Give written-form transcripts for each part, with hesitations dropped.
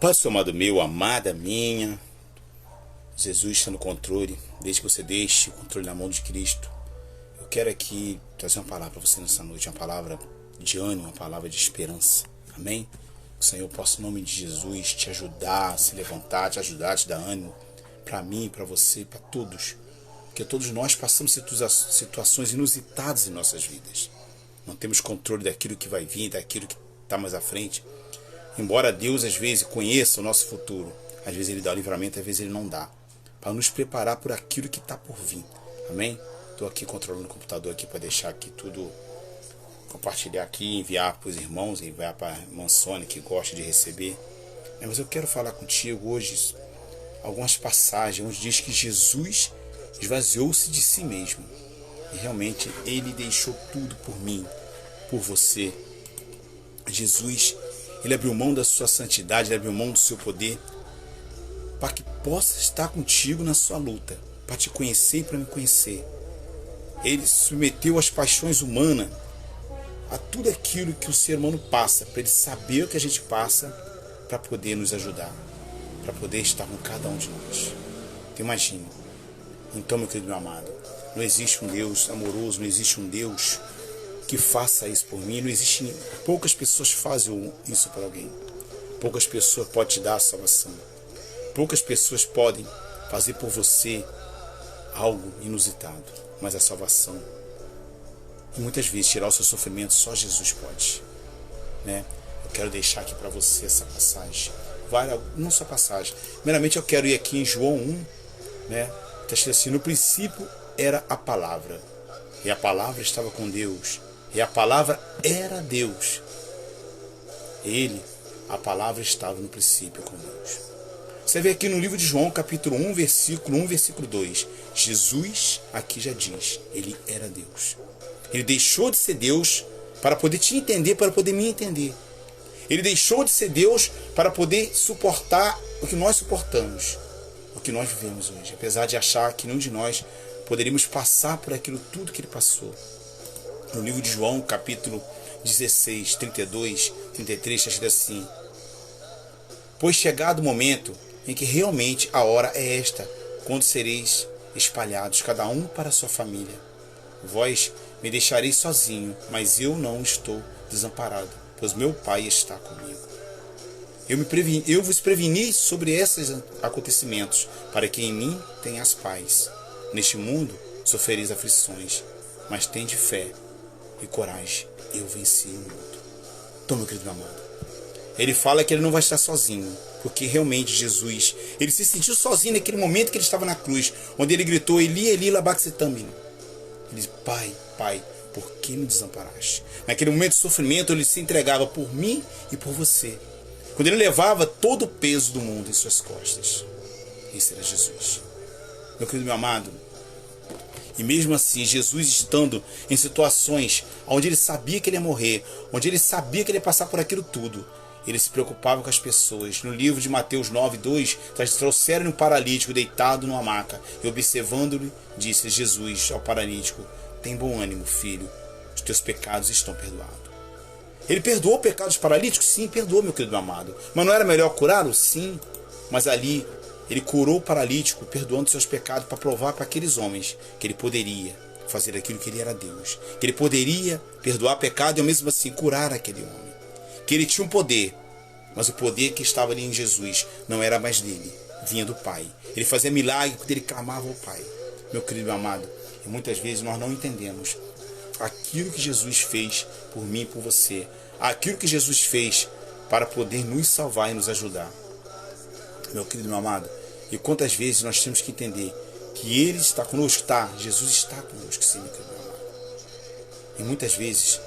paz do seu amado meu, amada minha. Jesus está no controle. Desde que você deixe o controle na mão de Cristo. Eu quero aqui trazer uma palavra para você nessa noite. Uma palavra de ânimo, uma palavra de esperança. Amém? Que o Senhor possa, em nome de Jesus, te ajudar a se levantar, te ajudar, te dar ânimo. Para mim, para você, para todos. Porque todos nós passamos situações inusitadas em nossas vidas. Não temos controle daquilo que vai vir, daquilo que está mais à frente. Embora Deus às vezes conheça o nosso futuro, às vezes Ele dá o livramento, às vezes Ele não dá, para nos preparar por aquilo que está por vir. Amém? Estou aqui controlando o computador aqui para deixar aqui tudo, compartilhar aqui, enviar para os irmãos, enviar para a irmã Sônia que gosta de receber. Mas eu quero falar contigo hoje algumas passagens onde diz que Jesus esvaziou-se de si mesmo e realmente Ele deixou tudo por mim, por você. Jesus, Ele abriu mão da sua santidade, Ele abriu mão do seu poder, para que possa estar contigo na sua luta, para te conhecer e para me conhecer. Ele se submeteu às paixões humanas, a tudo aquilo que o ser humano passa, para Ele saber o que a gente passa, para poder nos ajudar, para poder estar com cada um de nós. Então imagina. Então, meu querido, meu amado, não existe um Deus amoroso, não existe um Deus que faça isso por mim. Não existe, poucas pessoas fazem isso por alguém. Poucas pessoas podem te dar a salvação. Poucas pessoas podem fazer por você algo inusitado, mas a salvação, e muitas vezes tirar o seu sofrimento, só Jesus pode, né? Eu quero deixar aqui para você essa passagem, não só passagem. Primeiramente eu quero ir aqui em João 1, né? Está escrito assim: no princípio era a palavra, e a palavra estava com Deus, e a palavra era Deus. Ele, a palavra, estava no princípio com Deus. Você vê aqui no livro de João, capítulo 1, versículo 1, versículo 2. Jesus aqui já diz, Ele era Deus. Ele deixou de ser Deus para poder te entender, para poder me entender. Ele deixou de ser Deus para poder suportar o que nós suportamos, o que nós vivemos hoje. Apesar de achar que nenhum de nós poderíamos passar por aquilo tudo que Ele passou. No livro de João, capítulo 16, 32, 33, está escrito assim: pois chegado o momento em que realmente a hora é esta, quando sereis espalhados, cada um para a sua família. Vós me deixareis sozinho, mas eu não estou desamparado, pois meu Pai está comigo. Eu vos preveni sobre esses acontecimentos, para que em mim tenhas paz. Neste mundo sofrereis aflições, mas tende fé e coragem, eu venci o mundo. Então, meu querido amado, Ele fala que Ele não vai estar sozinho, porque realmente Jesus, Ele se sentiu sozinho naquele momento que Ele estava na cruz, onde Ele gritou, Eli, Eli, lama sabachthani. Ele disse, Pai, Pai, por que me desamparaste? Naquele momento de sofrimento, Ele se entregava por mim e por você. Quando Ele levava todo o peso do mundo em suas costas. Esse era Jesus. Meu querido, meu amado, e mesmo assim, Jesus estando em situações onde Ele sabia que Ele ia morrer, onde Ele sabia que Ele ia passar por aquilo tudo, Ele se preocupava com as pessoas. No livro de Mateus 9, 2, trouxeram um paralítico deitado numa maca, e observando-lhe, disse Jesus ao paralítico, tem bom ânimo, filho, os teus pecados estão perdoados. Ele perdoou o pecado dos paralíticos? Sim, perdoou, meu querido amado. Mas não era melhor curá-lo? Sim. Mas ali, Ele curou o paralítico, perdoando seus pecados, para provar para aqueles homens que Ele poderia fazer aquilo que Ele era Deus. Que Ele poderia perdoar pecado e, ao mesmo assim, curar aquele homem. Que Ele tinha um poder, mas o poder que estava ali em Jesus não era mais dele, vinha do Pai. Ele fazia milagre quando Ele clamava ao Pai. Meu querido meu amado, e muitas vezes nós não entendemos aquilo que Jesus fez por mim e por você, aquilo que Jesus fez para poder nos salvar e nos ajudar. Meu querido meu amado, e quantas vezes nós temos que entender que Ele está conosco? Jesus está conosco, sim, meu querido meu amado. E muitas vezes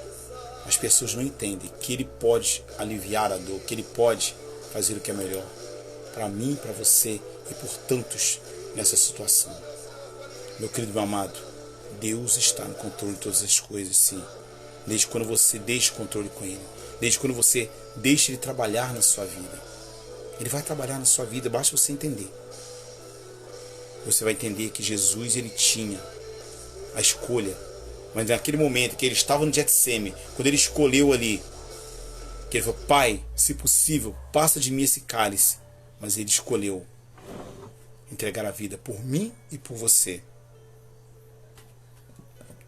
as pessoas não entendem que Ele pode aliviar a dor, que Ele pode fazer o que é melhor para mim, para você e por tantos nessa situação. Meu querido meu amado, Deus está no controle de todas as coisas, sim. Desde quando você deixa o controle com Ele. Desde quando você deixa Ele trabalhar na sua vida. Ele vai trabalhar na sua vida, basta você entender. Você vai entender que Jesus, Ele tinha a escolha. Mas naquele momento que Ele estava no Getsêmani, quando Ele escolheu ali, Que ele falou: Pai, se possível, passa de mim esse cálice. Mas ele escolheu entregar a vida por mim e por você.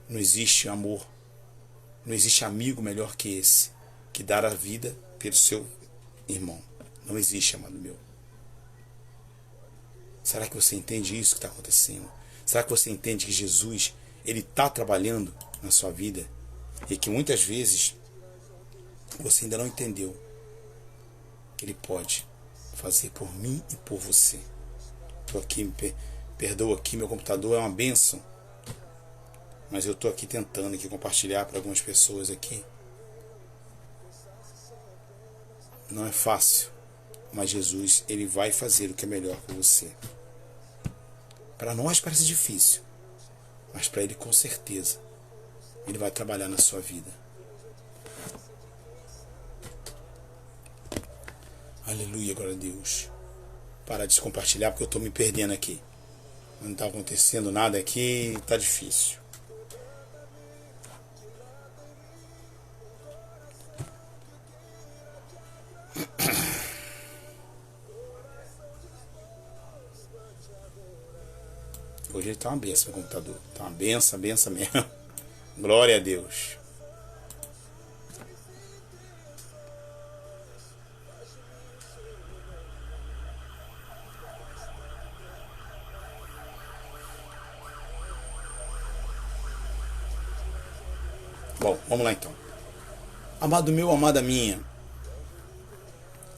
Não existe amor, não existe amigo melhor que esse, que dar a vida pelo seu irmão. Não existe, amado meu. Será que você entende isso que está acontecendo? Será que você entende que Jesus, ele está trabalhando na sua vida? E que muitas vezes você ainda não entendeu que ele pode fazer por mim e por você. Estou aqui, perdoa aqui, meu computador é uma bênção. Mas eu estou aqui tentando aqui compartilhar para algumas pessoas aqui. Não é fácil, mas Jesus, ele vai fazer o que é melhor por você. Para nós parece difícil, mas para ele com certeza, ele vai trabalhar na sua vida. Aleluia, glória a Deus. Parar de compartilhar porque eu estou me perdendo aqui. Não está acontecendo nada aqui, está difícil. Hoje ele tá uma benção, meu computador. Tá uma benção mesmo. Glória a Deus. Bom, vamos lá então. Amado meu, amada minha.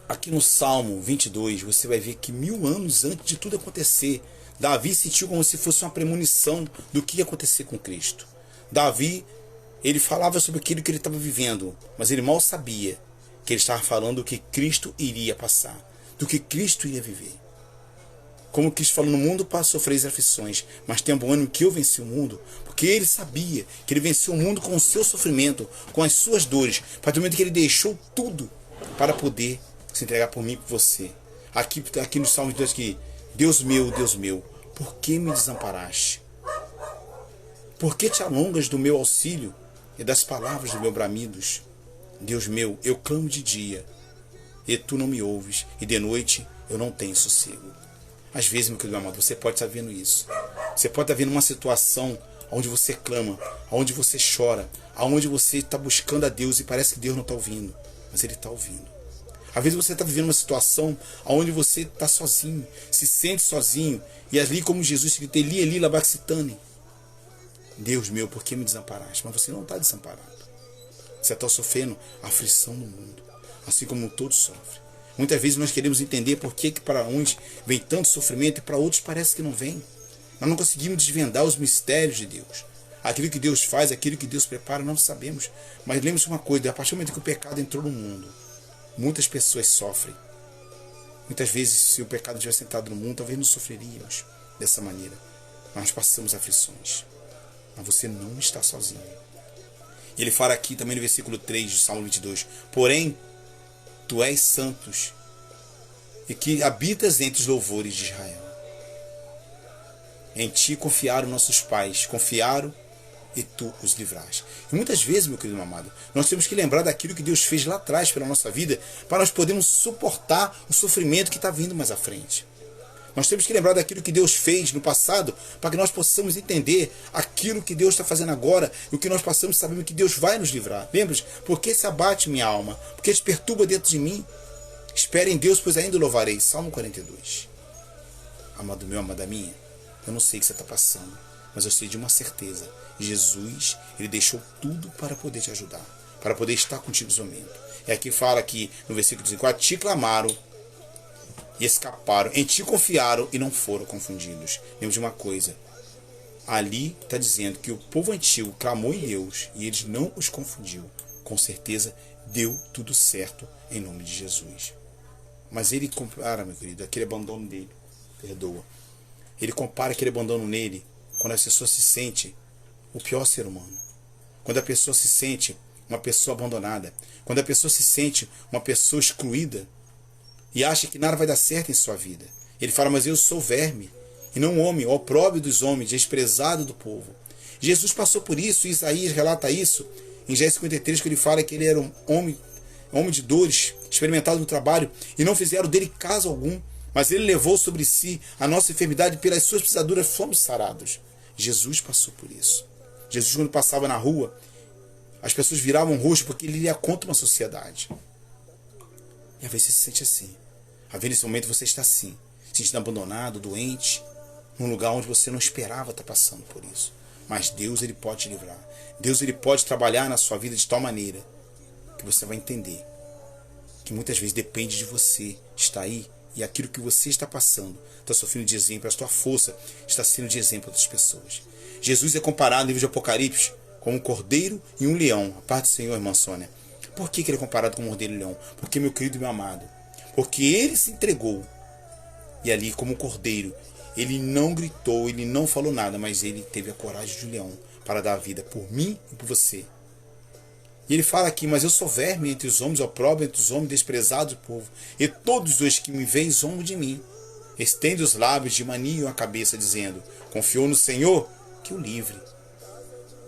Aqui no Salmo 22, você vai ver que 1000 anos antes de tudo acontecer, Davi sentiu como se fosse uma premonição do que ia acontecer com Cristo. Davi, ele falava sobre aquilo que ele estava vivendo, mas ele mal sabia que ele estava falando do que Cristo iria passar, do que Cristo iria viver. Como Cristo falou, no mundo para sofrer as aflições, mas tenha bom ânimo que eu venci o mundo, porque ele sabia que ele venceu o mundo com o seu sofrimento, com as suas dores, para o momento que ele deixou tudo para poder se entregar por mim e por você. Aqui no Salmo de Deus que Deus meu, por que me desamparaste? Por que te alongas do meu auxílio e das palavras do meu bramidos? Deus meu, eu clamo de dia, e tu não me ouves, e de noite eu não tenho sossego. Às vezes, meu querido amado, você pode estar vendo isso. Você pode estar vendo uma situação onde você clama, onde você chora, onde você está buscando a Deus e parece que Deus não está ouvindo, mas Ele está ouvindo. Às vezes você está vivendo uma situação onde você está sozinho, se sente sozinho, e ali como Jesus grita, Eli, Eli, labacitane. Deus meu, por que me desamparaste? Mas você não está desamparado. Você está sofrendo aflição no mundo, assim como todos sofrem. Muitas vezes nós queremos entender por que para uns vem tanto sofrimento e para outros parece que não vem. Nós não conseguimos desvendar os mistérios de Deus. Aquilo que Deus faz, aquilo que Deus prepara, não sabemos. Mas lembre-se uma coisa, a partir do momento que o pecado entrou no mundo, muitas pessoas sofrem. Muitas vezes, se o pecado tivesse entrado no mundo, talvez não sofreríamos dessa maneira. Mas nós passamos aflições. Mas você não está sozinho. Ele fala aqui também no versículo 3 do Salmo 22. Porém, tu és santos, e que habitas entre os louvores de Israel. Em ti confiaram nossos pais, confiaram e tu os livraste. E muitas vezes, meu querido amado, nós temos que lembrar daquilo que Deus fez lá atrás pela nossa vida, para nós podermos suportar o sofrimento que está vindo mais à frente. Nós temos que lembrar daquilo que Deus fez no passado, para que nós possamos entender aquilo que Deus está fazendo agora, e o que nós passamos sabendo que Deus vai nos livrar. Lembra-se? Por que se abate minha alma? Porque te perturba dentro de mim? Espere em Deus, pois ainda o louvarei. Salmo 42. Amado meu, amada minha, eu não sei o que você está passando, mas eu sei de uma certeza. Jesus, Ele deixou tudo para poder te ajudar, para poder estar contigo nesse momento. E aqui fala que no versículo 14, te clamaram e escaparam, em ti confiaram e não foram confundidos. Lembra de uma coisa, ali está dizendo que o povo antigo clamou em Deus e eles não os confundiu. Com certeza deu tudo certo em nome de Jesus. Mas ele compara, meu querido, aquele abandono dele, perdoa. Ele compara aquele abandono nele quando a pessoa se sente o pior ser humano. Quando a pessoa se sente uma pessoa abandonada. Quando a pessoa se sente uma pessoa excluída e acha que nada vai dar certo em sua vida. Ele fala, mas eu sou verme e não homem, o opróbrio dos homens, desprezado do povo. Jesus passou por isso, e Isaías relata isso em Isaías 53, que ele fala que ele era um homem homem de dores, experimentado no trabalho, e não fizeram dele caso algum, mas ele levou sobre si a nossa enfermidade, e pelas suas pisaduras fomos sarados. Jesus passou por isso. Jesus, quando passava na rua, as pessoas viravam o rosto porque ele ia contra uma sociedade. E às vezes você se sente assim. Às vezes nesse momento você está assim, se sentindo abandonado, doente, num lugar onde você não esperava estar passando por isso. Mas Deus, ele pode te livrar. Deus, ele pode trabalhar na sua vida de tal maneira que você vai entender que muitas vezes depende de você estar aí, e aquilo que você está passando está sofrendo de exemplo, a sua força está sendo de exemplo a outras pessoas. Jesus é comparado no livro de Apocalipse com um cordeiro e um leão. A parte do Senhor, irmã Sônia. Por que ele é comparado com um cordeiro e um leão? Porque, meu querido e meu amado, porque ele se entregou, e ali como um cordeiro, ele não gritou, ele não falou nada, mas ele teve a coragem de um leão para dar a vida por mim e por você. E ele fala aqui: mas eu sou verme entre os homens, opróbrio entre os homens, desprezado do povo, e todos os que me veem zombam de mim. Estende os lábios de maniam a cabeça, dizendo: confiou no Senhor, que o livre,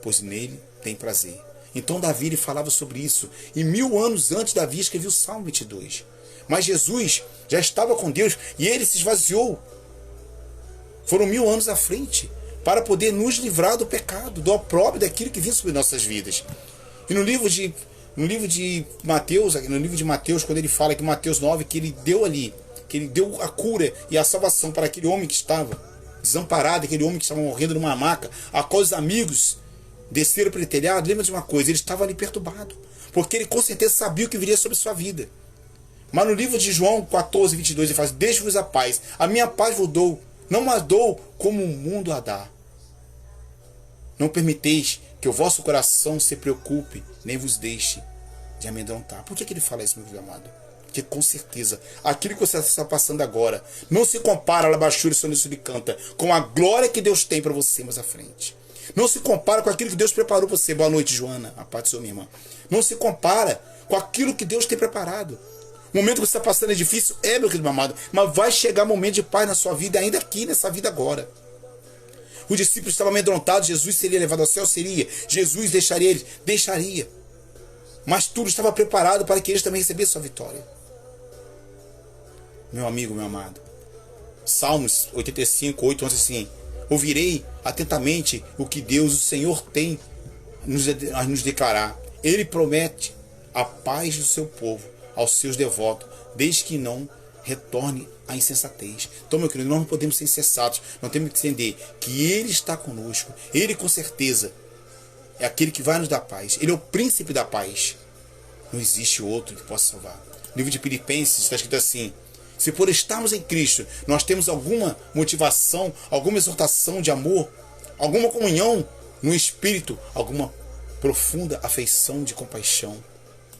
pois nele tem prazer. Então Davi, ele falava sobre isso, e 1000 anos antes Davi escreveu o Salmo 22. Mas Jesus já estava com Deus, e ele se esvaziou. Foram 1000 anos à frente, para poder nos livrar do pecado, do opróbrio, daquilo que vinha sobre nossas vidas. E no livro de Mateus, quando ele fala que Mateus 9, que ele deu ali, que ele deu a cura e a salvação para aquele homem que estava desamparado, aquele homem que estava morrendo numa maca, a qual os amigos desceram para o telhado. Lembra de uma coisa: ele estava ali perturbado, porque ele com certeza sabia o que viria sobre sua vida. Mas no livro de João 14, 22, ele fala: deixo-vos a paz, a minha paz vos dou, não a dou como o mundo a dá. Não permiteis que o vosso coração se preocupe, nem vos deixe de amedrontar. Por que ele fala isso, meu filho amado? Porque com certeza, aquilo que você está passando agora não se compara, Labachura e Sonício lhe canta, com a glória que Deus tem para você mais à frente. Não se compara com aquilo que Deus preparou para você. Boa noite, Joana, a paz do Senhor, minha irmã. Não se compara com aquilo que Deus tem preparado. O momento que você está passando é difícil, meu querido amado, mas vai chegar um momento de paz na sua vida, ainda aqui nessa vida agora. Os discípulos estavam amedrontados: Jesus seria levado ao céu? Seria. Jesus deixaria eles? Deixaria. Mas tudo estava preparado para que eles também recebessem sua vitória. Meu amigo, meu amado, Salmos 85, 8, 11 assim: ouvirei atentamente o que Deus, o Senhor, tem a nos declarar. Ele promete a paz do seu povo, aos seus devotos, desde que não retorne à insensatez. Então, meu querido, nós não podemos ser insensatos. Nós temos que entender que Ele está conosco. Ele, com certeza, é aquele que vai nos dar paz. Ele é o príncipe da paz. Não existe outro que possa salvar. No livro de Filipenses está escrito assim: se por estarmos em Cristo, nós temos alguma motivação, alguma exortação de amor, alguma comunhão no Espírito, alguma profunda afeição de compaixão.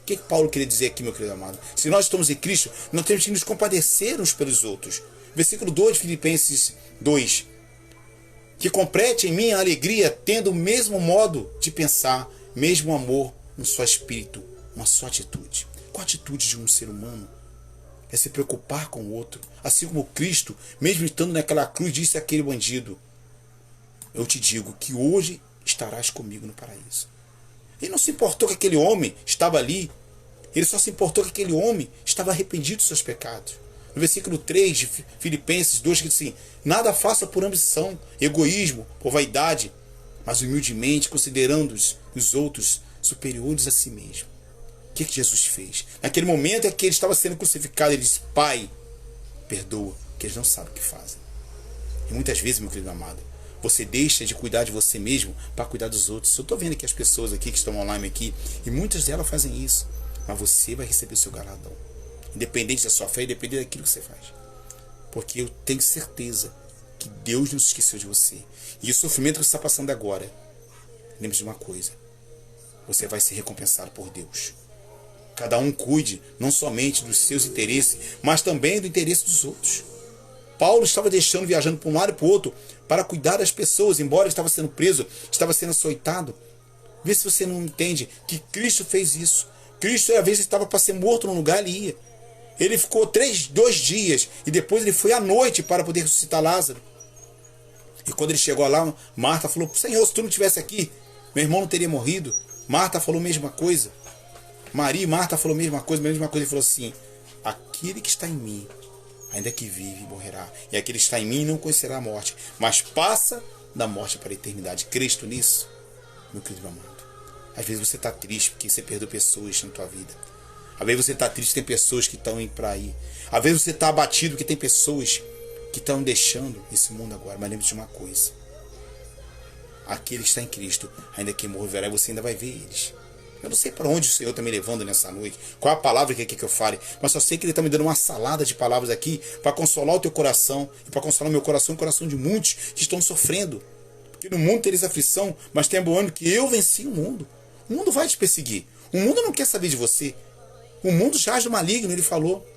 O que Paulo queria dizer aqui, meu querido amado? Se nós estamos em Cristo, nós temos que nos compadecer uns pelos outros. Versículo 2 de Filipenses 2. Que complete em mim a alegria, tendo o mesmo modo de pensar, mesmo amor, um só espírito, uma só atitude. Qual a atitude de um ser humano? É se preocupar com o outro. Assim como Cristo, mesmo estando naquela cruz, disse àquele bandido: eu te digo que hoje estarás comigo no paraíso. Ele não se importou que aquele homem estava ali. Ele só se importou que aquele homem estava arrependido dos seus pecados. No versículo 3 de Filipenses 2, que diz assim: nada faça por ambição, egoísmo, por vaidade, mas humildemente considerando os outros superiores a si mesmo. O que Jesus fez? Naquele momento em que ele estava sendo crucificado, ele disse: Pai, perdoa, porque eles não sabem o que fazem. E muitas vezes, meu querido amado, você deixa de cuidar de você mesmo para cuidar dos outros. Eu estou vendo aqui as pessoas aqui que estão online aqui, e muitas delas fazem isso. Mas você vai receber o seu galardão, independente da sua fé, independente daquilo que você faz. Porque eu tenho certeza que Deus não se esqueceu de você. E o sofrimento que você está passando agora, lembre de uma coisa: você vai ser recompensado por Deus. Cada um cuide não somente dos seus interesses, mas também do interesse dos outros. Paulo estava viajando para um lado e para o outro, para cuidar das pessoas, embora estava sendo preso, estava sendo açoitado. Vê se você não entende que Cristo fez isso. Cristo, às vezes, estava para ser morto num lugar, ele ia. Ele ficou 2 dias, e depois ele foi à noite para poder ressuscitar Lázaro. E quando ele chegou lá, Marta falou: Senhor, se tu não estivesse aqui, meu irmão não teria morrido. Marta falou a mesma coisa. Maria e Marta falou a mesma coisa. Ele falou assim: aquele que está em mim, ainda que vive, morrerá. E aquele que está em mim não conhecerá a morte, mas passa da morte para a eternidade. Cristo nisso, meu querido amado. Às vezes você está triste porque você perdeu pessoas na tua vida. Às vezes você está triste, tem pessoas que estão indo para aí. Às vezes você está abatido porque tem pessoas que estão deixando esse mundo agora. Mas lembre-se de uma coisa: aquele que está em Cristo, ainda que morrerá, você ainda vai ver eles. Eu não sei para onde o Senhor está me levando nessa noite, qual a palavra que eu fale, mas só sei que Ele está me dando uma salada de palavras aqui para consolar o teu coração e para consolar o meu coração e o coração de muitos que estão sofrendo. Porque no mundo tereis aflição, mas tem bom ânimo que eu venci o mundo. O mundo vai te perseguir. O mundo não quer saber de você. O mundo jaz do maligno, ele falou.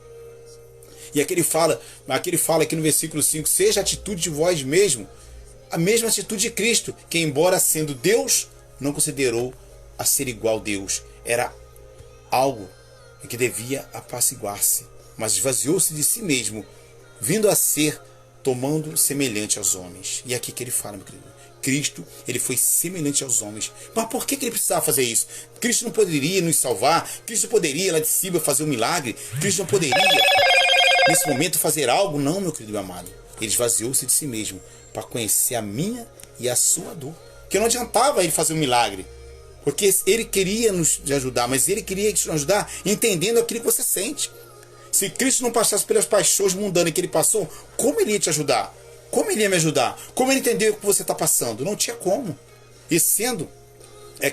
E aqui ele fala aqui no versículo 5, seja a atitude de vós mesmo, a mesma atitude de Cristo, que embora sendo Deus, não considerou a ser igual a Deus. Era algo em que devia apaciguar-se, mas esvaziou-se de si mesmo, vindo a ser, tomando semelhante aos homens. E aqui que ele fala, meu querido, Cristo, ele foi semelhante aos homens. Mas por que ele precisava fazer isso? Cristo não poderia nos salvar? Cristo poderia lá de cima fazer um milagre? Cristo não poderia, nesse momento, fazer algo? Não, meu querido amado. Ele esvaziou-se de si mesmo para conhecer a minha e a sua dor. Que não adiantava ele fazer um milagre, porque ele queria nos ajudar, mas ele queria nos ajudar entendendo aquilo que você sente. Se Cristo não passasse pelas paixões mundanas que ele passou, como ele ia te ajudar? Como ele ia me ajudar? Como ele entendeu o que você está passando? Não tinha como. E sendo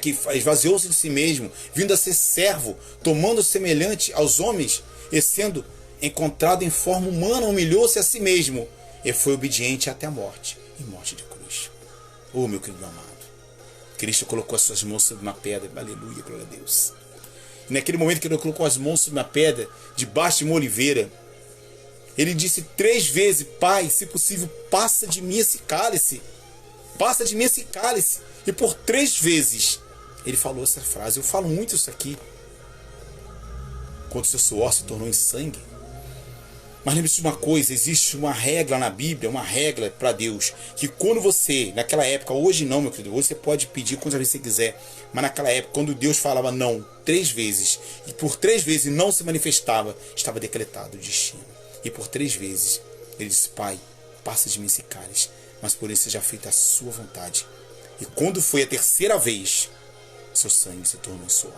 que esvaziou-se de si mesmo, vindo a ser servo, tomando semelhante aos homens, e sendo encontrado em forma humana, humilhou-se a si mesmo, e foi obediente até a morte, e morte de cruz. Oh, meu querido amado, Cristo colocou as suas mãos sobre uma pedra, aleluia, glória a Deus. E naquele momento que ele colocou as mãos sobre uma pedra, debaixo de uma oliveira, ele disse 3 vezes: Pai, se possível, passa de mim esse cálice. Passa de mim esse cálice. E por 3 vezes ele falou essa frase. Eu falo muito isso aqui. Quando seu suor se tornou em sangue. Mas lembre-se de uma coisa: existe uma regra na Bíblia, uma regra para Deus, que quando você, naquela época, hoje não, meu querido, hoje você pode pedir quantas vezes você quiser, mas naquela época, quando Deus falava não 3 vezes, e por 3 vezes não se manifestava, estava decretado o destino. E por 3 vezes ele disse: Pai, passa de mim esse cálice, mas por isso seja feita a sua vontade. E quando foi a 3ª vez, seu sangue se tornou suor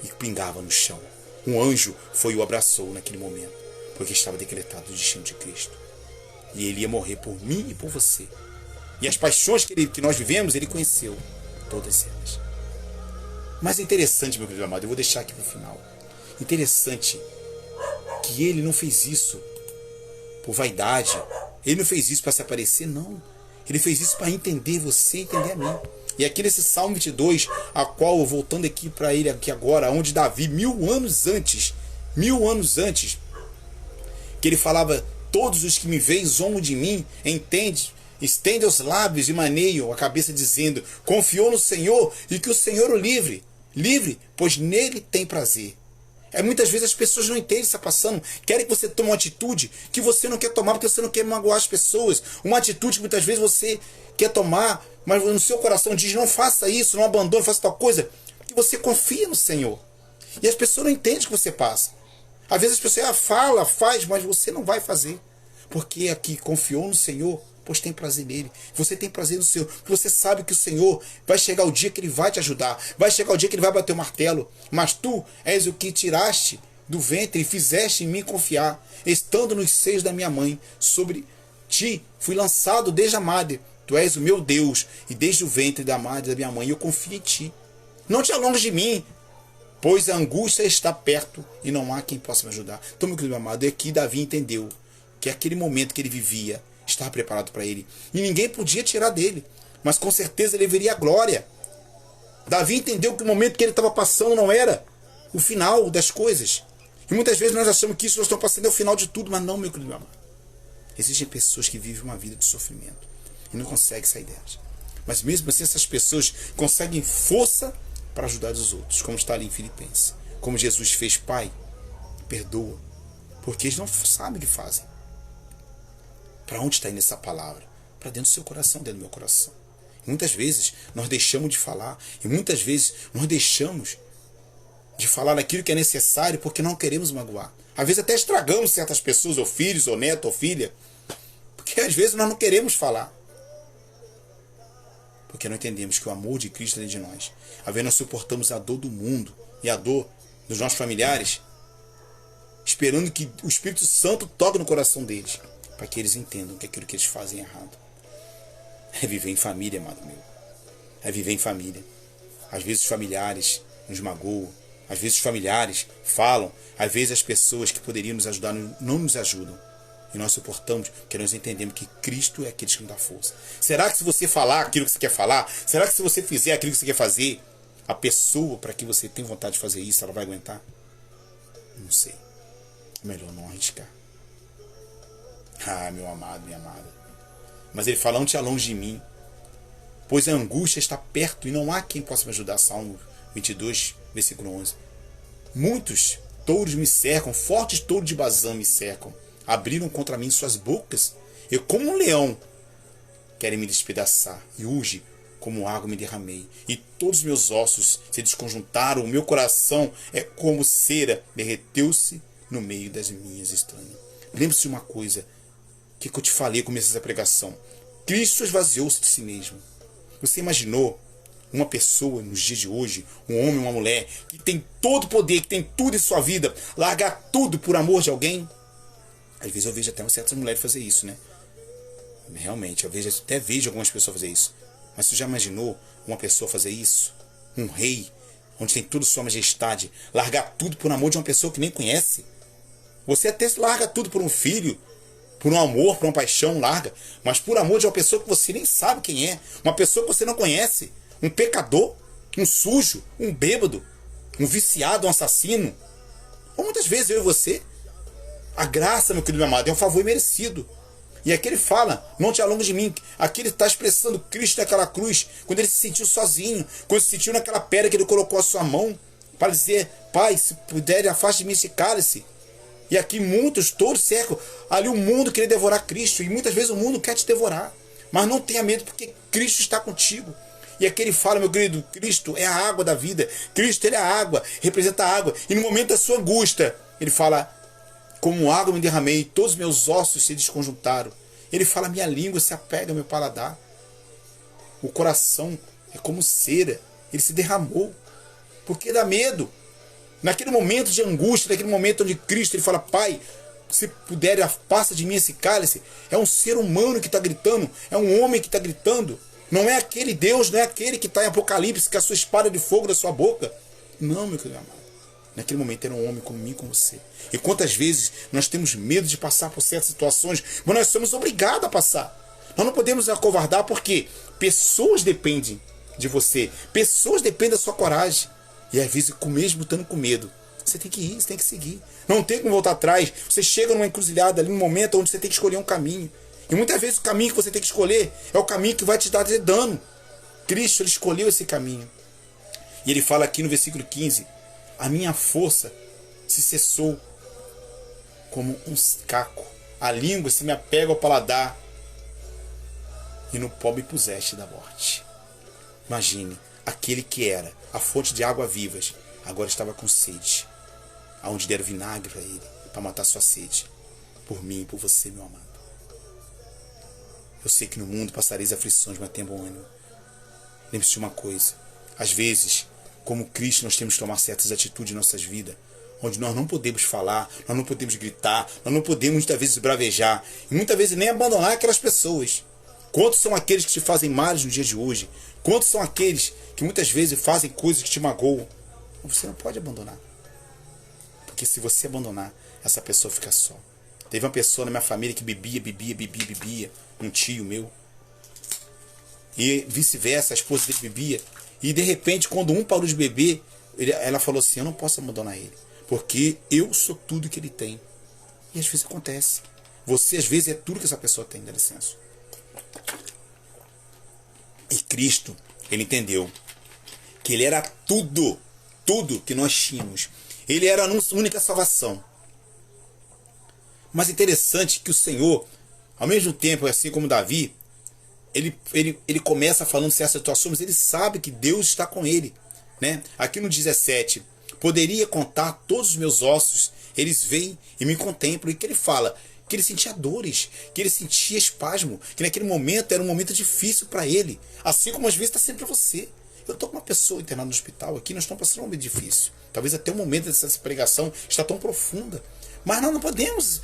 e pingava no chão. Um anjo foi e o abraçou naquele momento, porque estava decretado o destino de Cristo. E ele ia morrer por mim e por você. E as paixões que nós vivemos, ele conheceu todas elas. Mas é interessante, meu querido amado, eu vou deixar aqui para o final. Interessante que ele não fez isso por vaidade. Ele não fez isso para se aparecer, não. Ele fez isso para entender você e entender a mim. E aqui nesse Salmo 22, a qual, voltando aqui para ele aqui agora, onde Davi, 1000 anos antes, que ele falava: todos os que me veem zombam de mim, estende os lábios e maneiam a cabeça, dizendo: confiou no Senhor e que o Senhor o livre, pois nele tem prazer. Muitas vezes as pessoas não entendem o que está passando, querem que você tome uma atitude que você não quer tomar, porque você não quer magoar as pessoas. Uma atitude que muitas vezes você quer tomar, mas no seu coração diz: não faça isso, não abandone, faça tal coisa, porque você confia no Senhor. E as pessoas não entendem o que você passa. Às vezes as pessoas faz, mas você não vai fazer, porque aqui confiou no Senhor, pois tem prazer nele. Você tem prazer no Senhor, porque você sabe que o Senhor vai chegar o dia que ele vai te ajudar, vai chegar o dia que ele vai bater o martelo. Mas tu és o que tiraste do ventre e fizeste em mim confiar, estando nos seios da minha mãe. Sobre ti fui lançado desde a madre. Tu és o meu Deus, e desde o ventre da madre da minha mãe eu confio em ti. Não te alonges de mim, pois a angústia está perto e não há quem possa me ajudar. Então, meu querido amado, é que Davi entendeu que aquele momento que ele vivia estava preparado para ele, e ninguém podia tirar dele, mas com certeza ele veria a glória. Davi entendeu que o momento que ele estava passando não era o final das coisas. E muitas vezes nós achamos que isso nós estamos passando é o final de tudo, mas não, meu querido amado. Existem pessoas que vivem uma vida de sofrimento e não conseguem sair delas. Mas mesmo assim essas pessoas conseguem força para ajudar os outros, como está ali em Filipenses. Como Jesus fez: Pai, perdoa, porque eles não sabem o que fazem. Para onde está indo essa palavra? Para dentro do seu coração, dentro do meu coração. E muitas vezes nós deixamos de falar, e muitas vezes nós deixamos de falar aquilo que é necessário porque não queremos magoar. Às vezes até estragamos certas pessoas, ou filhos, ou neto, ou filha, porque às vezes nós não queremos falar. Porque não entendemos que o amor de Cristo é dentro de nós. Às vezes nós suportamos a dor do mundo e a dor dos nossos familiares, esperando que o Espírito Santo toque no coração deles, para que eles entendam que aquilo que eles fazem é errado. É viver em família, amado meu. É viver em família. Às vezes os familiares nos magoam, às vezes os familiares falam, às vezes as pessoas que poderiam nos ajudar não nos ajudam. E nós suportamos, porque nós entendemos que Cristo é aquele que nos dá força. Será que se você falar aquilo que você quer falar, será que se você fizer aquilo que você quer fazer, a pessoa para que você tem vontade de fazer isso, ela vai aguentar? Não sei. É melhor não arriscar. Ah, meu amado, minha amada. Mas ele fala, não te alonge de mim, pois a angústia está perto e não há quem possa me ajudar. Salmo 22, versículo 11. Muitos touros me cercam, fortes touros de Bazã me cercam. Abriram contra mim suas bocas. Eu, como um leão, querem me despedaçar. E urge, como água me derramei. E todos os meus ossos se desconjuntaram. O meu coração é como cera. Derreteu-se no meio das minhas estranhas. Lembre-se de uma coisa que eu te falei no começo dessa pregação. Cristo esvaziou-se de si mesmo. Você imaginou uma pessoa nos dias de hoje, um homem, uma mulher, que tem todo o poder, que tem tudo em sua vida, largar tudo por amor de alguém? Às vezes eu vejo até certas mulheres fazer isso, né? Realmente, eu até vejo algumas pessoas fazer isso. Mas você já imaginou uma pessoa fazer isso? Um rei, onde tem tudo sua majestade, largar tudo por amor de uma pessoa que nem conhece? Você até larga tudo por um filho, por um amor, por uma paixão, larga. Mas por amor de uma pessoa que você nem sabe quem é, uma pessoa que você não conhece, um pecador, um sujo, um bêbado, um viciado, um assassino. Ou muitas vezes eu e você. A graça, meu querido amado, é um favor imerecido. E aqui ele fala, não te alongues de mim. Aqui ele está expressando Cristo naquela cruz, quando ele se sentiu sozinho, quando se sentiu naquela pedra que ele colocou a sua mão, para dizer, Pai, se puder, afaste de mim esse cálice. E aqui muitos, todos cercam. Ali o mundo queria devorar Cristo, e muitas vezes o mundo quer te devorar. Mas não tenha medo, porque Cristo está contigo. E aqui ele fala, meu querido, Cristo é a água da vida. Cristo, ele é a água, representa a água. E no momento da sua angústia, ele fala, como água me derramei, todos os meus ossos se desconjuntaram. Ele fala, minha língua se apega ao meu paladar. O coração é como cera, ele se derramou. Porque dá medo. Naquele momento de angústia, naquele momento onde Cristo ele fala, Pai, se puder, passa de mim esse cálice. É um ser humano que está gritando, é um homem que está gritando. Não é aquele Deus, não é aquele que está em Apocalipse, com a sua espada de fogo da sua boca. Não, meu querido amado. Naquele momento era um homem como mim, como você. E quantas vezes nós temos medo de passar por certas situações, mas nós somos obrigados a passar. Nós não podemos acovardar porque pessoas dependem de você. Pessoas dependem da sua coragem. E às vezes, mesmo estando com medo, você tem que ir, você tem que seguir. Não tem como voltar atrás. Você chega numa encruzilhada ali, num momento onde você tem que escolher um caminho. E muitas vezes o caminho que você tem que escolher é o caminho que vai te dar dano. Cristo, ele escolheu esse caminho. E ele fala aqui no versículo 15, a minha força se cessou como um caco. A língua se me apega ao paladar. E no pó me puseste da morte. Imagine, aquele que era a fonte de água vivas, agora estava com sede. Aonde deram vinagre para ele, para matar sua sede. Por mim e por você, meu amado. Eu sei que no mundo passareis aflições, mas tenha bom ânimo. Lembre-se de uma coisa. Às vezes, como Cristo, nós temos que tomar certas atitudes em nossas vidas, onde nós não podemos falar, nós não podemos gritar, nós não podemos muitas vezes bravejar, e muitas vezes nem abandonar aquelas pessoas. Quantos são aqueles que te fazem males no dia de hoje? Quantos são aqueles que muitas vezes fazem coisas que te magoam? Você não pode abandonar. Porque se você abandonar, essa pessoa fica só. Teve uma pessoa na minha família que bebia, um tio meu. E vice-versa, a esposa dele bebia. E de repente, quando um parou de beber, ela falou assim, eu não posso abandonar ele. Porque eu sou tudo que ele tem. E às vezes acontece. Você às vezes é tudo que essa pessoa tem, dá licença. E Cristo, ele entendeu que ele era tudo que nós tínhamos. Ele era a nossa única salvação. Mas interessante que o Senhor, ao mesmo tempo, assim como Davi, ele começa falando certas situações, mas ele sabe que Deus está com ele. Né? Aqui no 17, Poderia contar todos os meus ossos. Eles veem e me contemplam. E que ele fala? Que ele sentia dores, que ele sentia espasmo, que naquele momento era um momento difícil para ele. Assim como às vezes está sempre para você. Eu estou com uma pessoa internada no hospital aqui, nós estamos passando um momento difícil. Talvez até o momento dessa pregação está tão profunda. Mas nós não podemos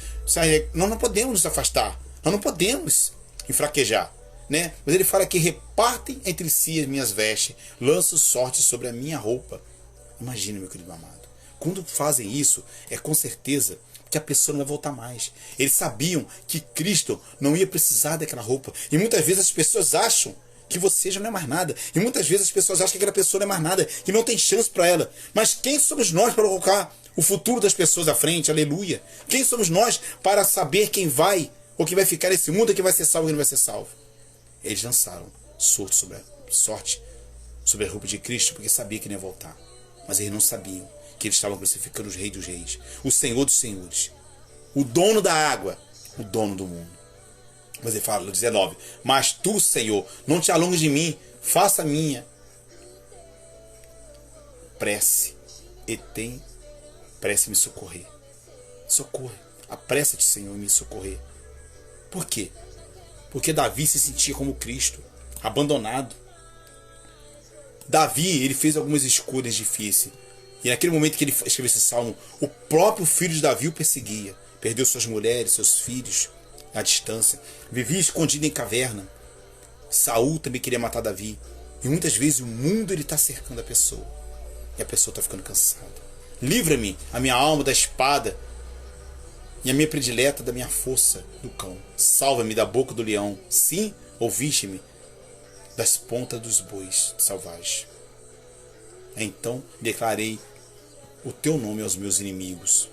nos afastar. Nós não podemos enfraquejar. Né? Mas ele fala que repartem entre si as minhas vestes, lançam sorte sobre a minha roupa. Imagina, meu querido amado. Quando fazem isso, é com certeza que a pessoa não vai voltar mais. Eles sabiam que Cristo não ia precisar daquela roupa. E muitas vezes as pessoas acham que você já não é mais nada. E muitas vezes as pessoas acham que aquela pessoa não é mais nada, que não tem chance para ela. Mas quem somos nós para colocar o futuro das pessoas à frente? Aleluia. Quem somos nós para saber quem vai ou quem vai ficar nesse mundo, quem vai ser salvo e quem não vai ser salvo? Eles lançaram sorte sobre a roupa de Cristo, porque sabia que não ia voltar. Mas eles não sabiam que eles estavam crucificando o Rei dos Reis, o Senhor dos Senhores, o dono da água, o dono do mundo. Mas ele fala no 19: mas tu, Senhor, não te alongues de mim, faça a minha prece e tem prece me socorrer. Socorre, apressa-te, Senhor, em me socorrer. Por quê? Porque Davi se sentia como Cristo, abandonado. Davi, ele fez algumas escolhas difíceis. E naquele momento que ele escreveu esse salmo, o próprio filho de Davi o perseguia. Perdeu suas mulheres, seus filhos à distância. Vivia escondido em caverna. Saul também queria matar Davi. E muitas vezes o mundo está cercando a pessoa. E a pessoa está ficando cansada. Livra-me, a minha alma, da espada. E a minha predileta da minha força do cão. Salva-me da boca do leão. Sim, ouviste-me das pontas dos bois selvagens. Então declarei o teu nome aos meus inimigos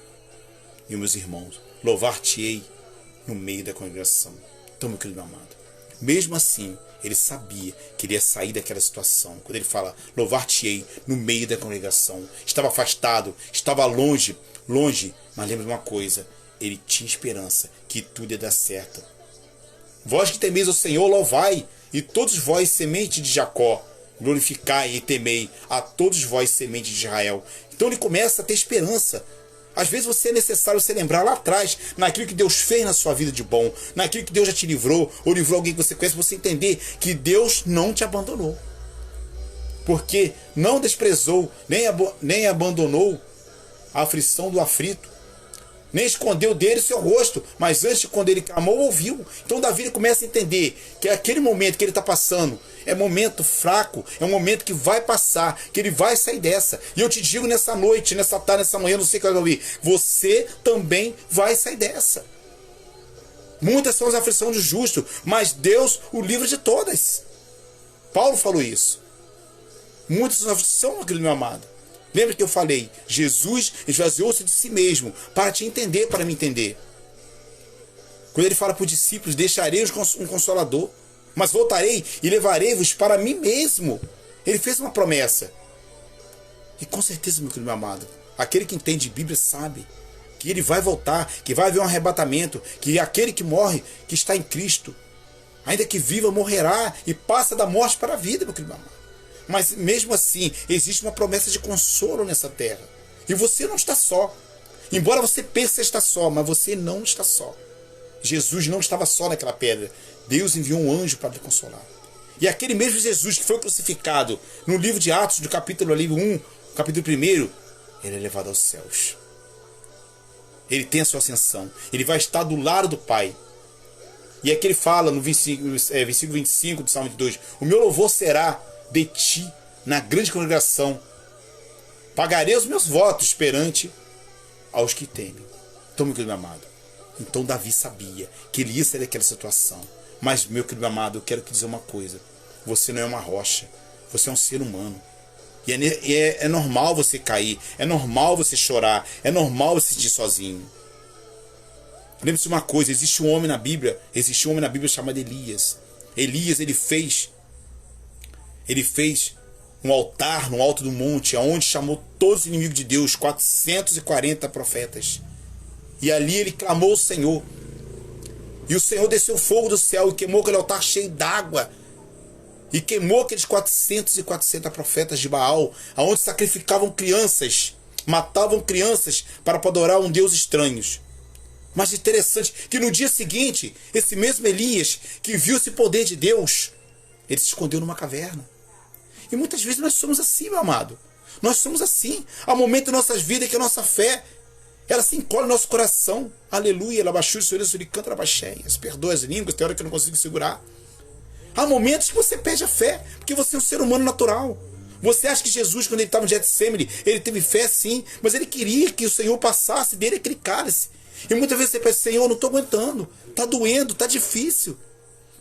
e aos meus irmãos. Louvar-te-ei no meio da congregação. Então, meu querido amado, mesmo assim, ele sabia que ele ia sair daquela situação. Quando ele fala, louvar-te-ei no meio da congregação. Estava afastado, estava longe, mas lembra de uma coisa, ele tinha esperança que tudo ia dar certo. Vós que temeis o Senhor, louvai, e todos vós, semente de Jacó, glorificai e temei, a todos vós, semente de Israel. Então ele começa a ter esperança. Às vezes você é necessário se lembrar lá atrás, naquilo que Deus fez na sua vida de bom, naquilo que Deus já te livrou, ou livrou alguém que você conhece, você entender que Deus não te abandonou. Porque não desprezou, nem abandonou a aflição do aflito, nem escondeu dele seu rosto, mas antes, quando ele clamou, ouviu. Então Davi começa a entender que aquele momento que ele está passando é momento fraco, é um momento que vai passar, que ele vai sair dessa. E eu te digo nessa noite, nessa tarde, nessa manhã, não sei o que vai ouvir, você também vai sair dessa. Muitas são as aflições do justo, mas Deus o livra de todas. Paulo falou isso. Muitas são as aflições, querido meu amado. Lembra que eu falei, Jesus esvaziou-se de si mesmo para te entender, para me entender. Quando ele fala para os discípulos, deixarei um consolador, mas voltarei e levarei-vos para mim mesmo. Ele fez uma promessa. E com certeza, meu querido amado, aquele que entende Bíblia sabe que ele vai voltar, que vai haver um arrebatamento, que aquele que morre, que está em Cristo, ainda que viva, morrerá e passa da morte para a vida, meu querido amado. Mas mesmo assim, existe uma promessa de consolo nessa terra. E você não está só. Embora você pense que está só, mas você não está só. Jesus não estava só naquela pedra. Deus enviou um anjo para lhe consolar. E aquele mesmo Jesus que foi crucificado no livro de Atos, do capítulo 1, capítulo 1, ele é levado aos céus. Ele tem a sua ascensão. Ele vai estar do lado do Pai. E aqui ele fala no versículo 25 do Salmo 2: o meu louvor será de ti na grande congregação. Pagarei os meus votos perante aos que temem. Então, meu querido amado, então Davi sabia que ele ia sair daquela situação. Mas, meu querido amado, eu quero te dizer uma coisa. Você não é uma rocha. Você é um ser humano. E é normal você cair. É normal você chorar. É normal você se sentir sozinho. Lembre-se de uma coisa. Existe um homem na Bíblia chamado Elias. Elias, ele fez um altar no alto do monte, onde chamou todos os inimigos de Deus, 440 profetas. E ali ele clamou ao Senhor. E o Senhor desceu fogo do céu e queimou aquele altar cheio d'água. E queimou aqueles 440 profetas de Baal, onde sacrificavam crianças. matavam crianças para adorar um Deus estranho. Mas interessante que no dia seguinte, esse mesmo Elias, que viu esse poder de Deus, ele se escondeu numa caverna. E muitas vezes nós somos assim, meu amado. Nós somos assim. Há momentos em nossas vidas que a nossa fé, ela se encolhe no nosso coração. Aleluia, labaxúria, sorriso, canta, labaxéias. Perdoa as línguas, tem hora que eu não consigo segurar. Há momentos que você perde a fé, porque você é um ser humano natural. Você acha que Jesus, quando ele estava no Getsemane, ele teve fé sim, mas ele queria que o Senhor passasse dele aquele cálice. E muitas vezes você pensa, Senhor, eu não estou aguentando, está doendo, está difícil.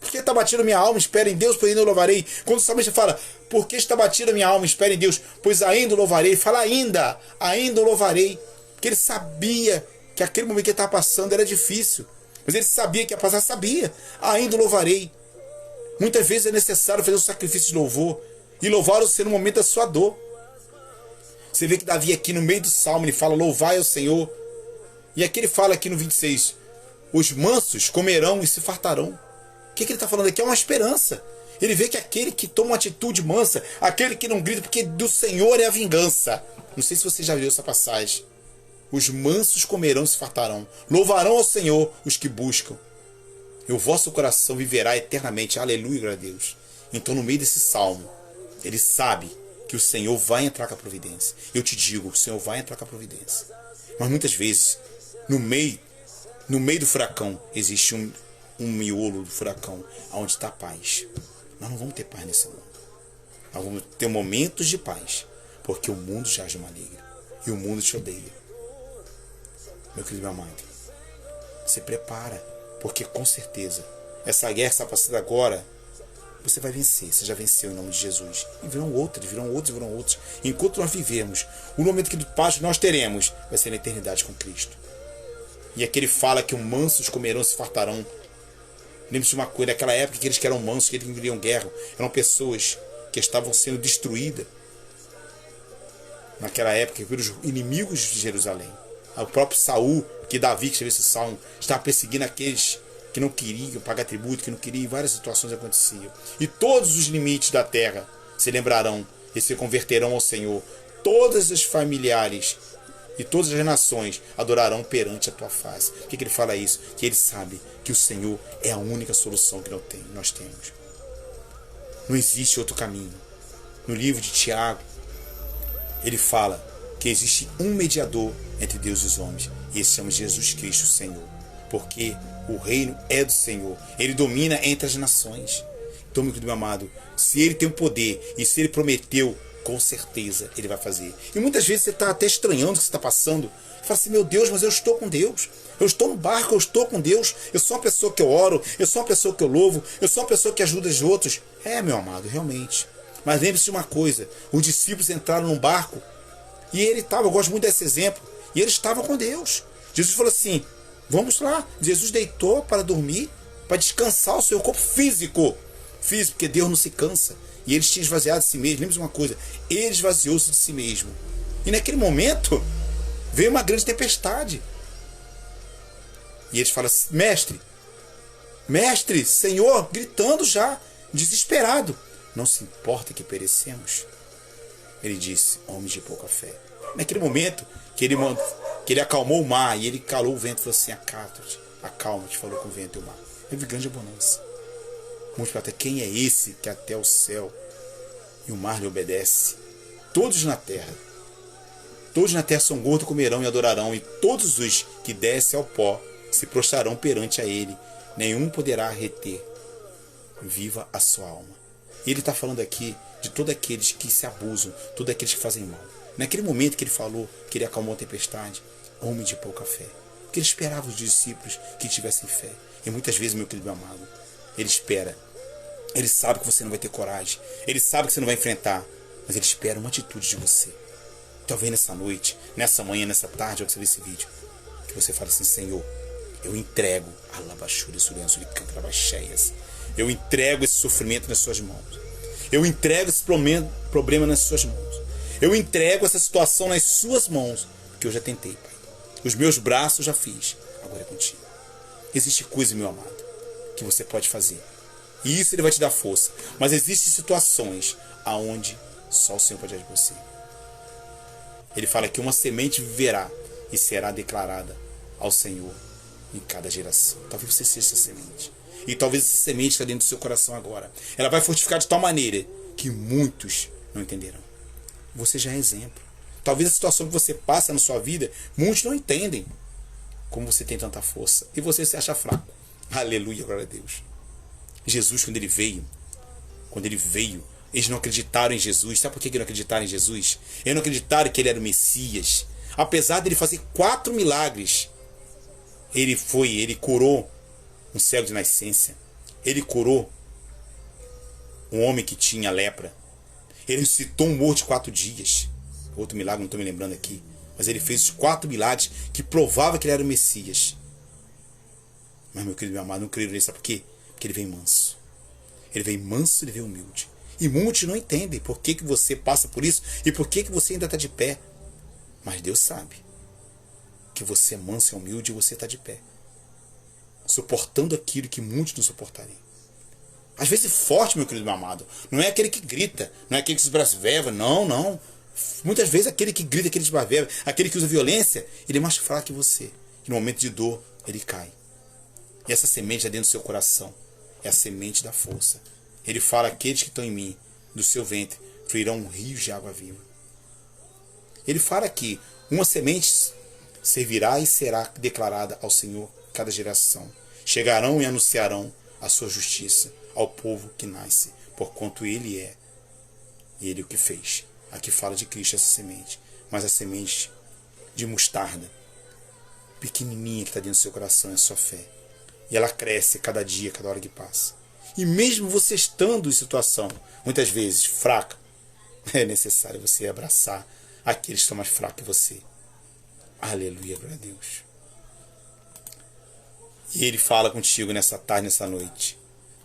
Porque está batida a minha alma, espera em Deus, pois ainda o louvarei. Quando o salmista fala, porque está batida a minha alma, espera em Deus, pois ainda o louvarei. Fala ainda o louvarei. Porque ele sabia que aquele momento que ele estava passando era difícil. Mas ele sabia que ia passar, sabia. Ainda o louvarei. Muitas vezes é necessário fazer um sacrifício de louvor. E louvar o Senhor no momento da sua dor. Você vê que Davi aqui no meio do salmo, ele fala, louvai ao Senhor. E aqui ele fala aqui no 26, os mansos comerão e se fartarão. O que ele está falando aqui? É uma esperança. Ele vê que aquele que toma uma atitude mansa, aquele que não grita, porque do Senhor é a vingança. Não sei se você já viu essa passagem. Os mansos comerão e se fartarão. Louvarão ao Senhor os que buscam. E o vosso coração viverá eternamente. Aleluia, glória a Deus. Então, no meio desse salmo, ele sabe que o Senhor vai entrar com a providência. Eu te digo, o Senhor vai entrar com a providência. Mas muitas vezes, no meio do furacão, existe um miolo do furacão, onde está a paz. Nós não vamos ter paz nesse mundo. Nós vamos ter momentos de paz, porque o mundo jaz de maligno. E o mundo te odeia. Meu querido, meu amado, se prepara, porque com certeza, essa guerra está passando agora, você vai vencer, você já venceu em nome de Jesus. E virão outros. Enquanto nós vivemos, o momento que do paz nós teremos, vai ser na eternidade com Cristo. E aqui ele fala que os mansos comerão e se fartarão. Lembre-se de uma coisa, naquela época que eles que eram mansos, que eles queriam guerra, eram pessoas que estavam sendo destruídas. Naquela época, pelos inimigos de Jerusalém. O próprio Saul, que Davi, que escreveu esse salmo, estava perseguindo aqueles que não queriam pagar tributo, que não queriam, e várias situações aconteciam. E todos os limites da terra se lembrarão e se converterão ao Senhor. Todas as familiares e todas as nações adorarão perante a tua face. Por que ele fala isso? Que ele sabe que o Senhor é a única solução que nós temos. Não existe outro caminho. No livro de Tiago, ele fala que existe um mediador entre Deus e os homens. E esse chama Jesus Cristo, o Senhor. Porque o reino é do Senhor. Ele domina entre as nações. Então, meu querido amado, se ele tem o poder e se ele prometeu, com certeza ele vai fazer. E muitas vezes você está até estranhando o que você está passando. Fala assim, meu Deus, mas eu estou com Deus. Eu estou no barco, eu estou com Deus. Eu sou uma pessoa que eu oro, eu sou uma pessoa que eu louvo, eu sou uma pessoa que ajuda os outros. É, meu amado, realmente. Mas lembre-se de uma coisa, os discípulos entraram num barco e ele estava, eu gosto muito desse exemplo, e ele estava com Deus. Jesus falou assim, vamos lá. Jesus deitou para dormir, para descansar o seu corpo físico, porque Deus não se cansa. E ele tinha esvaziado de si mesmo. Lembre-se de uma coisa, ele esvaziou-se de si mesmo. E naquele momento, veio uma grande tempestade. E eles falam, mestre, Senhor, gritando já, desesperado. Não se importa que perecemos? Ele disse, homens de pouca fé. Naquele momento que ele acalmou o mar e ele calou o vento e falou assim, acalma-te, falou com o vento e o mar. Teve grande bonança. Muitos perguntam, quem é esse que até o céu e o mar lhe obedece? Todos na terra são gordos, comerão e adorarão, e todos os que descem ao pó se prostrarão perante a ele. Nenhum poderá reter viva a sua alma. E ele está falando aqui de todos aqueles que se abusam, todos aqueles que fazem mal. Naquele momento que ele falou que ele acalmou a tempestade, homem de pouca fé. Porque ele esperava os discípulos que tivessem fé. E muitas vezes, meu querido amado, ele espera. Ele sabe que você não vai ter coragem. Ele sabe que você não vai enfrentar. Mas ele espera uma atitude de você. Talvez nessa noite, nessa manhã, nessa tarde, ao que você vê esse vídeo, que você fale assim, Senhor, eu entrego eu entrego esse sofrimento nas suas mãos. Eu entrego esse problema nas suas mãos. Eu entrego essa situação nas suas mãos. Porque eu já tentei, Pai. Os meus braços já fiz. Agora é contigo. Existe coisa, meu amado, que você pode fazer. E isso ele vai te dar força. Mas existem situações aonde só o Senhor pode agir por você. Ele fala que uma semente viverá e será declarada ao Senhor em cada geração. Talvez você seja essa semente. E talvez essa semente está dentro do seu coração agora. Ela vai fortificar de tal maneira que muitos não entenderão. Você já é exemplo. Talvez a situação que você passa na sua vida, muitos não entendem como você tem tanta força. E você se acha fraco. Aleluia, glória a Deus. Jesus, quando ele veio, eles não acreditaram em Jesus. Sabe por que não acreditaram em Jesus? Eles não acreditaram que ele era o Messias. Apesar de ele fazer 4 milagres, ele curou um cego de nascença. Ele curou um homem que tinha lepra. Ele ressuscitou um morto de 4 dias. Outro milagre, não estou me lembrando aqui. Mas ele fez os 4 milagres que provavam que ele era o Messias. Mas, meu querido, meu amado, não creio nisso. Sabe por quê? Porque ele veio manso. Ele veio manso, ele veio humilde. E muitos não entendem por que você passa por isso e por que você ainda está de pé. Mas Deus sabe que você é manso e humilde e você está de pé. Suportando aquilo que muitos não suportariam. Às vezes forte, meu querido, meu amado. Não é aquele que grita, não é aquele que se brasveva, não. Muitas vezes aquele que grita, aquele que se brasveva, aquele que usa violência, ele é mais fraco que você. E no momento de dor, ele cai. E essa semente é dentro do seu coração. É a semente da força. Ele fala: aqueles que estão em mim, do seu ventre, fluirão rios de água viva. Ele fala que uma semente servirá e será declarada ao Senhor cada geração. Chegarão e anunciarão a sua justiça ao povo que nasce, porquanto ele é, e ele o que fez. Aqui fala de Cristo essa semente, mas a semente de mostarda, pequenininha que está dentro do seu coração, é a sua fé. E ela cresce cada dia, cada hora que passa. E mesmo você estando em situação, muitas vezes, fraca, é necessário você abraçar aqueles que estão mais fracos que você. Aleluia, glória a Deus. E ele fala contigo nessa tarde, nessa noite.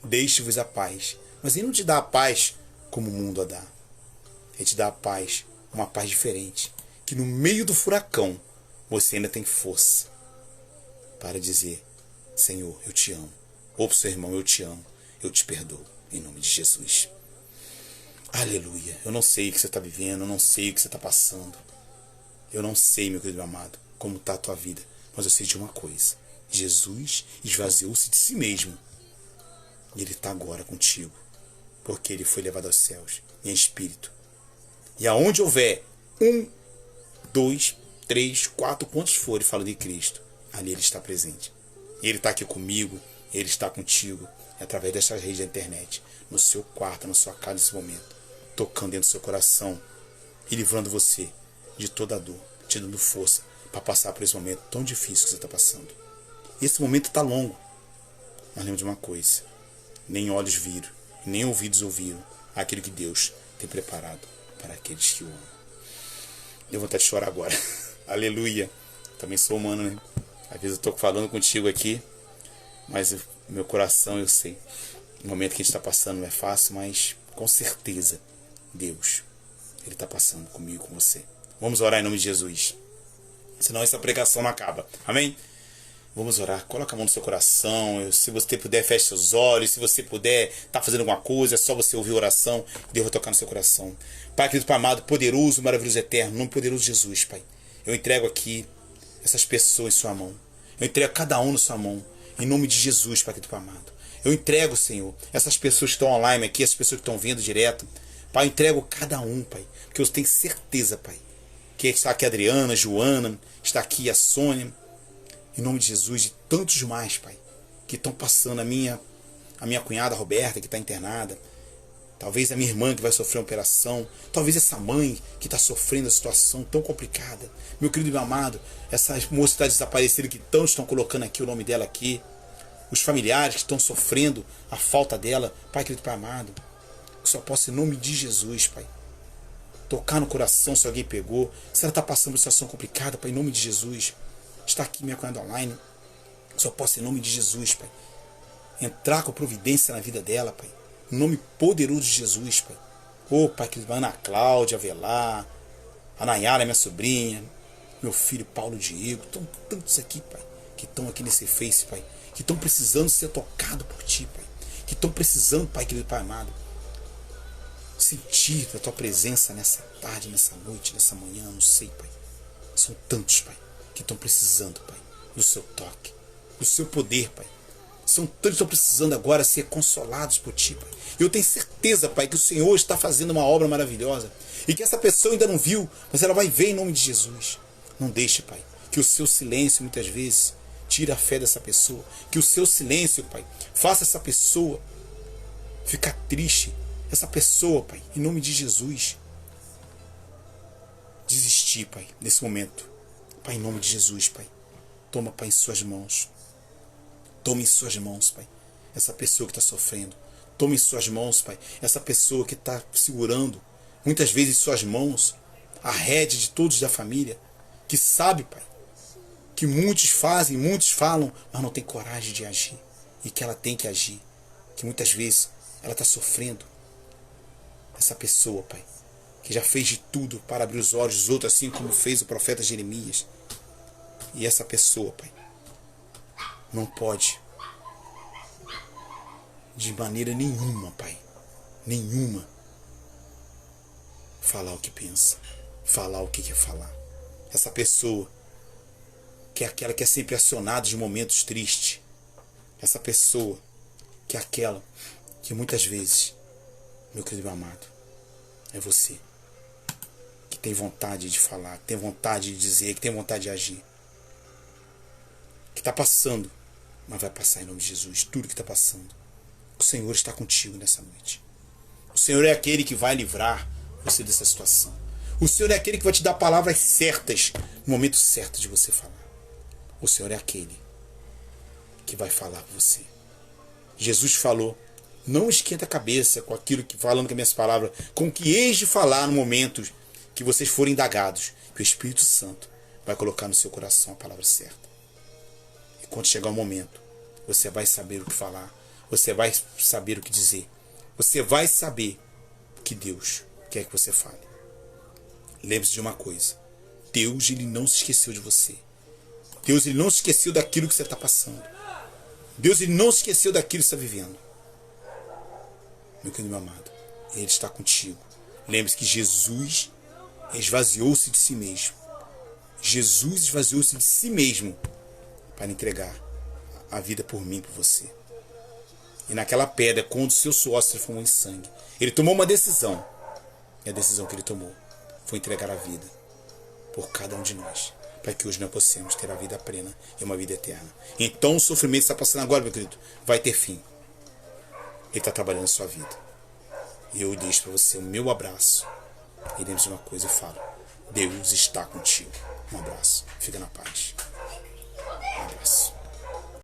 Deixe-vos a paz. Mas ele não te dá a paz como o mundo a dá. Ele te dá a paz, uma paz diferente. Que no meio do furacão, você ainda tem força para dizer: Senhor, eu te amo. Ou para o seu irmão: eu te amo, eu te perdoo. Em nome de Jesus. Aleluia. Eu não sei o que você está vivendo, eu não sei o que você está passando. Eu não sei, meu querido amado, como está a tua vida. Mas eu sei de uma coisa. Jesus esvaziou-se de si mesmo. E ele está agora contigo. Porque ele foi levado aos céus em espírito. E aonde houver 1, 2, 3, 4, quantos forem falando de Cristo, ali ele está presente. Ele está aqui comigo, ele está contigo, através dessa rede da internet, no seu quarto, na sua casa nesse momento, tocando dentro do seu coração e livrando você de toda a dor, te dando força para passar por esse momento tão difícil que você está passando. E esse momento está longo, mas lembra de uma coisa: nem olhos viram, nem ouvidos ouviram aquilo que Deus tem preparado para aqueles que o amam. Deu vontade de chorar agora. Aleluia. Também sou humano, né? Às vezes eu estou falando contigo aqui, mas meu coração, eu sei, o momento que a gente está passando não é fácil, mas com certeza Deus, ele está passando comigo, com você. Vamos orar em nome de Jesus, senão essa pregação não acaba. Amém? Vamos orar. Coloca a mão no seu coração. Se você puder, feche seus olhos. Se você puder estar fazendo alguma coisa, é só você ouvir a oração. Deus vai tocar no seu coração. Pai querido, Pai amado, poderoso, maravilhoso, eterno, nome poderoso de Jesus, Pai. Eu entrego aqui essas pessoas em sua mão. Eu entrego cada um na sua mão. Em nome de Jesus, Pai querido, Pai amado. Eu entrego, Senhor, essas pessoas que estão online aqui, essas pessoas que estão vendo direto. Pai, eu entrego cada um, Pai. Porque eu tenho certeza, Pai, que está aqui a Adriana, a Joana, está aqui a Sônia. Em nome de Jesus, e tantos mais, Pai, que estão passando, a minha cunhada Roberta, que está internada, talvez a minha irmã que vai sofrer uma operação, talvez essa mãe que está sofrendo a situação tão complicada, meu querido e meu amado, essa moça que está desaparecida, que tantos estão colocando aqui o nome dela aqui, os familiares que estão sofrendo a falta dela, Pai querido, Pai amado, eu só posso em nome de Jesus, Pai, tocar no coração se alguém pegou, se ela está passando por uma situação complicada, Pai, em nome de Jesus. Está aqui minha cunhada online. Só posso em nome de Jesus, Pai. Entrar com providência na vida dela, Pai. Em nome poderoso de Jesus, Pai. Ô, Pai, que a Ana Cláudia, Avelar, a Nayara, minha sobrinha, meu filho Paulo Diego, estão tantos aqui, Pai, que estão aqui nesse Face, Pai, que estão precisando ser tocados por Ti, Pai. Que estão precisando, Pai, querido Pai amado, sentir a tua presença nessa tarde, nessa noite, nessa manhã, não sei, Pai. São tantos, Pai, que estão precisando, Pai, do seu toque, do seu poder, Pai. São tantos que estão precisando agora ser consolados por Ti, Pai. Eu tenho certeza, Pai, que o Senhor está fazendo uma obra maravilhosa e que essa pessoa ainda não viu, mas ela vai ver em nome de Jesus. Não deixe, Pai, que o seu silêncio muitas vezes tire a fé dessa pessoa. Que o seu silêncio, Pai, faça essa pessoa ficar triste. Essa pessoa, Pai, em nome de Jesus, desistir, Pai, nesse momento. Pai, em nome de Jesus, Pai, toma, Pai, em suas mãos. Tome em suas mãos, Pai, essa pessoa que está sofrendo. Tome em suas mãos, Pai, essa pessoa que está segurando, muitas vezes em suas mãos, a rede de todos da família, que sabe, Pai, que muitos fazem, muitos falam, mas não tem coragem de agir. E que ela tem que agir. Que muitas vezes ela está sofrendo. Essa pessoa, Pai, que já fez de tudo para abrir os olhos dos outros, assim como fez o profeta Jeremias. E essa pessoa, Pai, não pode, de maneira nenhuma, Pai, nenhuma, falar o que pensa, falar o que quer falar. Essa pessoa, que é aquela que é sempre acionada de momentos tristes. Essa pessoa, que é aquela que muitas vezes, meu querido amado, é você, que tem vontade de falar, que tem vontade de dizer, que tem vontade de agir, que está passando, mas vai passar em nome de Jesus, tudo que está passando. O Senhor está contigo nessa noite. O Senhor é aquele que vai livrar você dessa situação. O Senhor é aquele que vai te dar palavras certas no momento certo de você falar. O Senhor é aquele que vai falar com você. Jesus falou: não esquenta a cabeça com aquilo que falando com as minhas palavras, com o que eis de falar no momento que vocês forem indagados, que o Espírito Santo vai colocar no seu coração a palavra certa. E quando chegar o momento, você vai saber o que falar, você vai saber o que dizer, você vai saber o que Deus quer que você fale. Lembre-se de uma coisa: Deus, ele não se esqueceu de você. Deus, ele não se esqueceu daquilo que você está passando. Deus, ele não se esqueceu daquilo que você está vivendo. Meu querido, meu amado, ele está contigo. Lembre-se que Jesus esvaziou-se de si mesmo. Jesus esvaziou-se de si mesmo para entregar a vida por mim, por você. E naquela pedra, quando o seu suor se transformou em sangue, ele tomou uma decisão. E a decisão que ele tomou foi entregar a vida por cada um de nós, para que hoje nós possamos ter a vida plena e uma vida eterna. Então o sofrimento que está passando agora, meu querido, vai ter fim. Ele está trabalhando na sua vida. E eu deixo para você o meu abraço. E lembre-se de uma coisa, eu falo: Deus está contigo. Um abraço. Fica na paz.